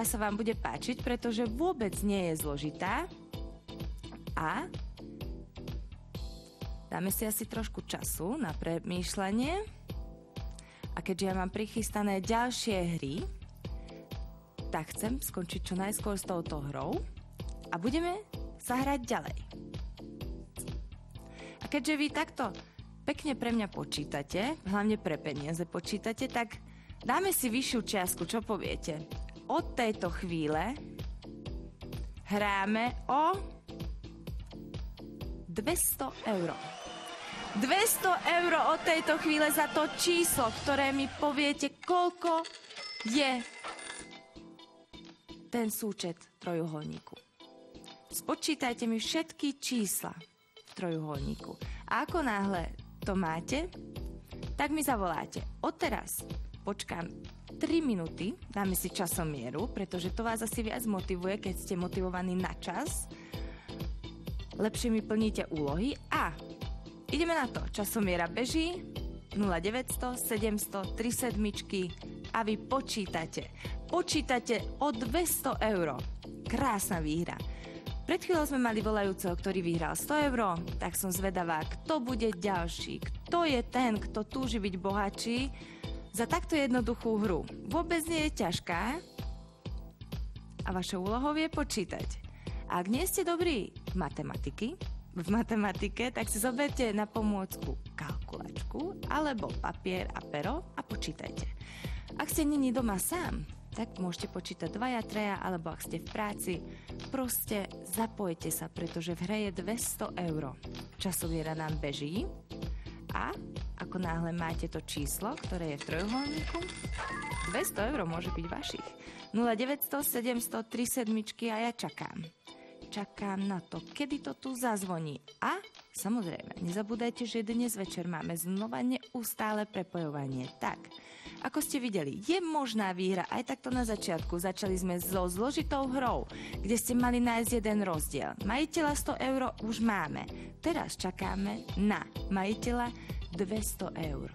hra sa vám bude páčiť, pretože vôbec nie je zložitá. A dáme si asi trošku času na premýšľanie. A keďže ja mám prichystané ďalšie hry, tak chcem skončiť čo najskôr s touto hrou a budeme sa hrať ďalej. A keďže vy takto pekne pre mňa počítate, hlavne pre peniaze počítate, tak dáme si vyššiu čiastku, čo poviete? Od tejto chvíle hráme o 200 €. 200 € od tejto chvíle za to číslo, ktoré mi poviete, koľko je ten súčet trojuholníku. Spočítajte mi všetky čísla v trojuholníku. A ako náhle to máte, tak mi zavoláte. Odteraz počkám 3 minúty, dáme si časomieru, pretože to vás asi viac motivuje, keď ste motivovaní na čas. Lepšie mi plníte úlohy a ideme na to. Časomiera beží 0900 700 37 a vy počítate. Počítate o 200 €. Krásna výhra. Pred chvíľou sme mali volajúceho, ktorý vyhral 100 €, tak som zvedavá, kto bude ďalší, kto je ten, kto túži byť bohatší za takto jednoduchú hru. Vôbec nie je ťažká a vašou úlohou je počítať. A ak nie ste dobrí v matematike, tak si zoberte na pomôcku kalkulačku alebo papier a pero a počítajte. Ak ste není doma sám, tak môžete počítať 2, 3, alebo ak ste v práci, proste zapojte sa, pretože v hre je 200 €. Časoviera nám beží a ako náhle máte to číslo, ktoré je v trojuholníku, 200 € môže byť vašich. 0900 700 37 a ja čakám. Čakám na to, kedy to tu zazvoní. A samozrejme, nezabúdajte, že dnes večer máme znova neustále prepojovanie. Tak, ako ste videli, je možná výhra aj takto na začiatku. Začali sme so zložitou hrou, kde ste mali nájsť jeden rozdiel. Majiteľa 100 € už máme. Teraz čakáme na majiteľa 200 €.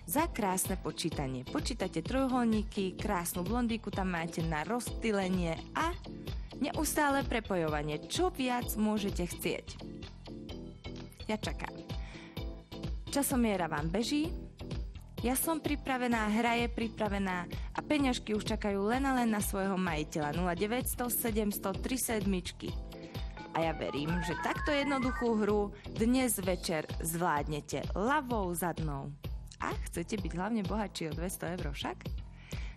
Za krásne počítanie. Počítate trojuholníky, krásnu blondíku tam máte na rozptýlenie a neustále prepojovanie. Čo viac môžete chcieť? Ja čakám. Časomiera vám beží, ja som pripravená, hra je pripravená a peňažky už čakajú len a len na svojho majiteľa 0900 700 37. A ja verím, že takto jednoduchú hru dnes večer zvládnete ľavou zadnou. A chcete byť hlavne bohatší o 200 € však?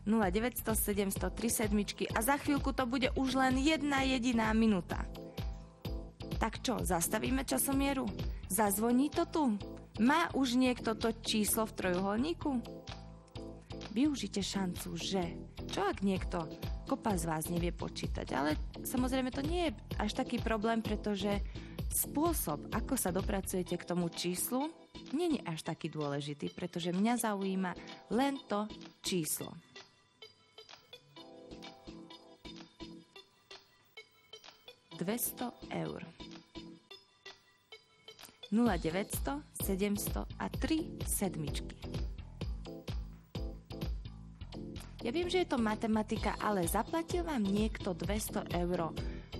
0900 700 37 a za chvíľku to bude už len jedna jediná minúta. Tak čo, zastavíme časomieru? Zazvoní to tu? Má už niekto to číslo v trojuholníku? Využite šancu, že čo ak niekto, kopa z vás nevie počítať, ale samozrejme to nie je až taký problém, pretože spôsob, ako sa dopracujete k tomu číslu, nie je až taký dôležitý, pretože mňa zaujíma len to číslo. €200. 0900 700 a 3 sedmičky. Ja viem, že je to matematika, ale zaplatil vám niekto 200 €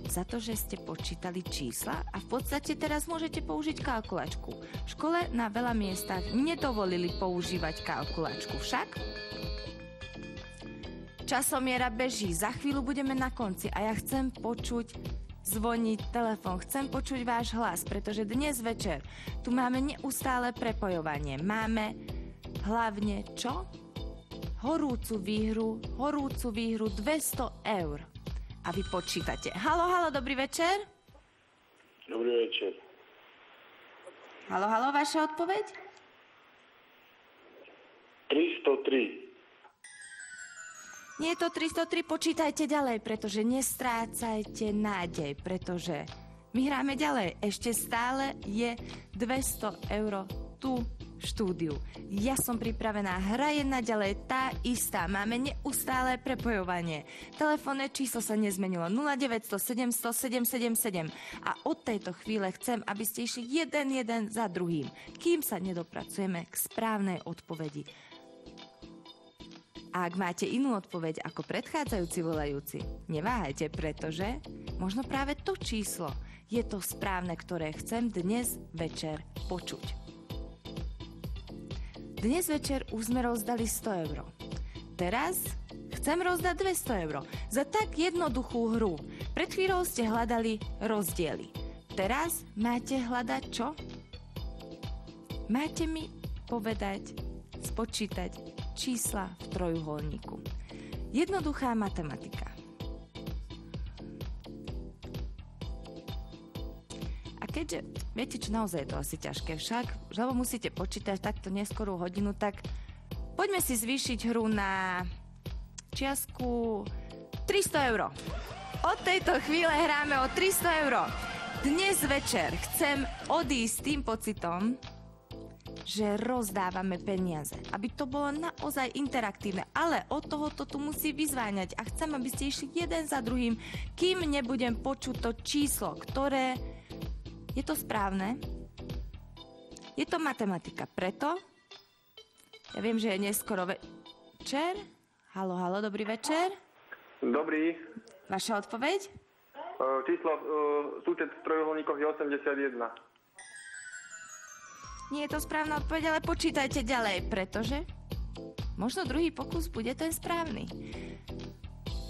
za to, že ste počítali čísla a v podstate teraz môžete použiť kalkulačku. V škole na veľa miestach nedovolili používať kalkulačku, však? Časomiera beží, za chvíľu budeme na konci a ja chcem počuť zvoniť telefón, chcem počuť váš hlas, pretože dnes večer tu máme neustále prepojovanie. Máme hlavne čo? Horúcu výhru 200 €. A vy počítate. Haló, dobrý večer. Dobrý večer. Haló, vaša odpoveď? 303. Nie je to 303, počítajte ďalej, pretože nestrácajte nádej, pretože my hráme ďalej. Ešte stále je 200 € tu v štúdiu. Ja som pripravená, hra je naďalej tá istá, máme neustále prepojovanie. Telefónne číslo sa nezmenilo 0900 700 777 a od tejto chvíle chcem, aby ste išli jeden za druhým, kým sa nedopracujeme k správnej odpovedi. A ak máte inú odpoveď ako predchádzajúci volajúci, neváhajte, pretože možno práve to číslo je to správne, ktoré chcem dnes večer počuť. Dnes večer už sme rozdali 100 eur. Teraz chcem rozdať 200 eur za tak jednoduchú hru. Pred chvíľou ste hľadali rozdiely. Teraz máte hľadať čo? Máte mi povedať, spočítať čísla v trojuholníku. Jednoduchá matematika. A keďže viete, čo naozaj je to asi ťažké však, že musíte počítať takto neskorú hodinu, tak poďme si zvýšiť hru na čiastku 300 eur. Od tejto chvíle hráme o 300 eur. Dnes večer chcem odísť s tým pocitom, že rozdávame peniaze. Aby to bolo naozaj interaktívne. Ale od tohoto tu musí vyzváňať. A chcem, aby ste išli jeden za druhým, kým nebudem počuť to číslo, ktoré... Je to správne? Je to matematika. Preto... Ja viem, že je neskoro večer. Haló, dobrý večer. Dobrý. Vaša odpoveď? Číslo súčet v trojuholníkoch je 81. Nie je to správna odpoveď, ale počítajte ďalej, pretože možno druhý pokus bude ten správny.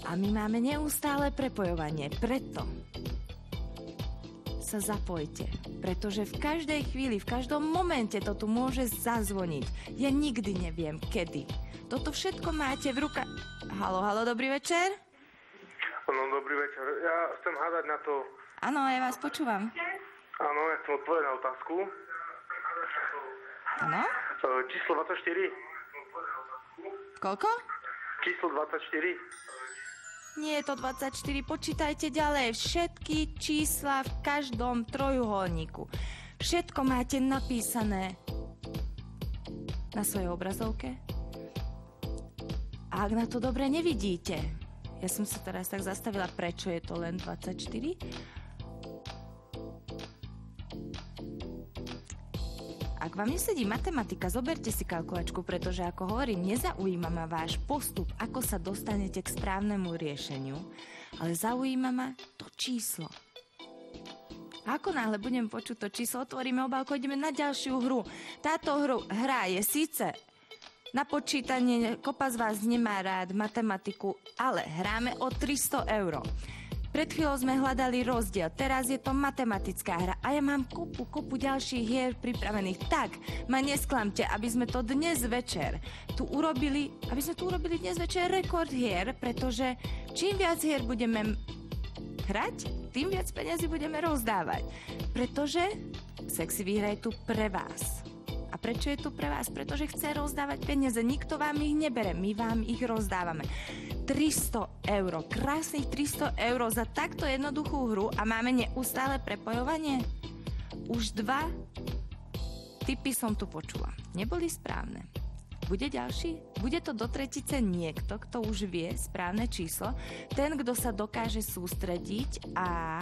A my máme neustále prepojovanie, preto sa zapojte, pretože v každej chvíli, v každom momente to tu môže zazvoniť. Ja nikdy neviem, kedy. Toto všetko máte v rukách. Haló, dobrý večer. No, dobrý večer. Ja chcem hádať na to... Áno, ja vás počúvam. Áno, ja chcem odpovedať na otázku. Áno? Číslo 24. Koľko? Číslo 24. Nie je to 24, počítajte ďalej. Všetky čísla v každom trojuholníku. Všetko máte napísané na svojej obrazovke. A ak na to dobre nevidíte, ja som sa teraz tak zastavila, prečo je to len 24. Ak vám nesedí matematika, zoberte si kalkulačku, pretože ako hovorím, nezaujíma ma váš postup, ako sa dostanete k správnemu riešeniu, ale zaujíma ma to číslo. A ako náhle budem počuť to číslo, otvoríme obálku, ideme na ďalšiu hru. Táto hra je síce na počítanie, kopa z vás nemá rád matematiku, ale hráme o 300 eur. Pred chvíľou sme hľadali rozdiel, teraz je to matematická hra a ja mám kopu ďalších hier pripravených. Tak, ma nesklamte, aby sme to dnes večer tu urobili dnes večer rekord hier, pretože čím viac hier budeme hrať, tým viac peniazy budeme rozdávať. Pretože Sexy výhra je tu pre vás. A prečo je tu pre vás? Pretože chce rozdávať peniaze. Nikto vám ich nebere, my vám ich rozdávame. 300 eur, krásnych 300 eur za takto jednoduchú hru a máme neustále prepojovanie. Už 2 tipy som tu počula. Neboli správne. Bude ďalší? Bude to do tretice niekto, kto už vie správne číslo, ten, kto sa dokáže sústrediť a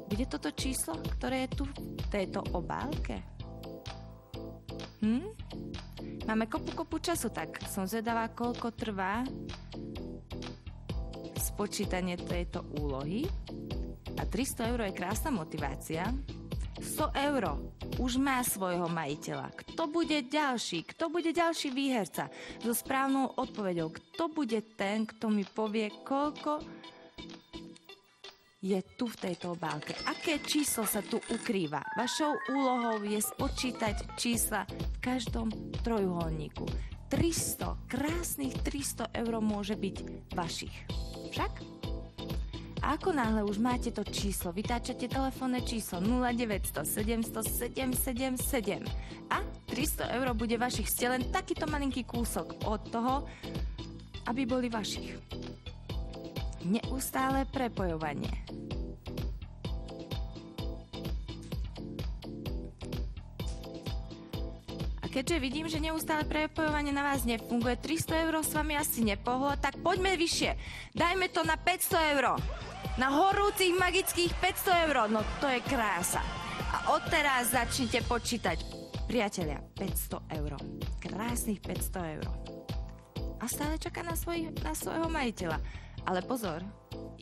bude toto číslo, ktoré je tu v tejto obálke? Máme kopu času, tak som zvedavá, koľko trvá spočítanie tejto úlohy. A 300 eur je krásna motivácia. 100 eur už má svojho majiteľa. Kto bude ďalší výherca so správnou odpoveďou? Kto bude ten, kto mi povie, koľko je tu v tejto obálke? Aké číslo sa tu ukrýva? Vašou úlohou je spočítať čísla v každom trojuholníku. 300, krásnych 300 eur môže byť vašich. Však? A ako náhle už máte to číslo, vytáčate telefónne číslo 0900 700 777 a 300 eur bude vašich. Ste len takýto malinký kúsok od toho, aby boli vašich. Neustále prepojovanie. A keďže vidím, že neustále prepojovanie na vás nefunguje, 300 eur s vami asi nepohlo, tak poďme vyššie. Dajme to na 500 eur. Na horúcich magických 500 eur. No to je krása. A odteraz začnite počítať. Priatelia, 500 eur. Krásnych 500 eur. A a stále čaká na svojho majiteľa. Ale pozor,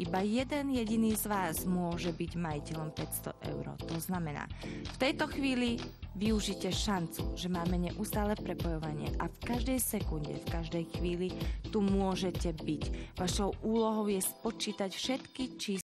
iba jeden jediný z vás môže byť majiteľom 500 eur. To znamená, v tejto chvíli využite šancu, že máme neustále prepojovanie a v každej sekunde, v každej chvíli tu môžete byť. Vašou úlohou je spočítať všetky čísla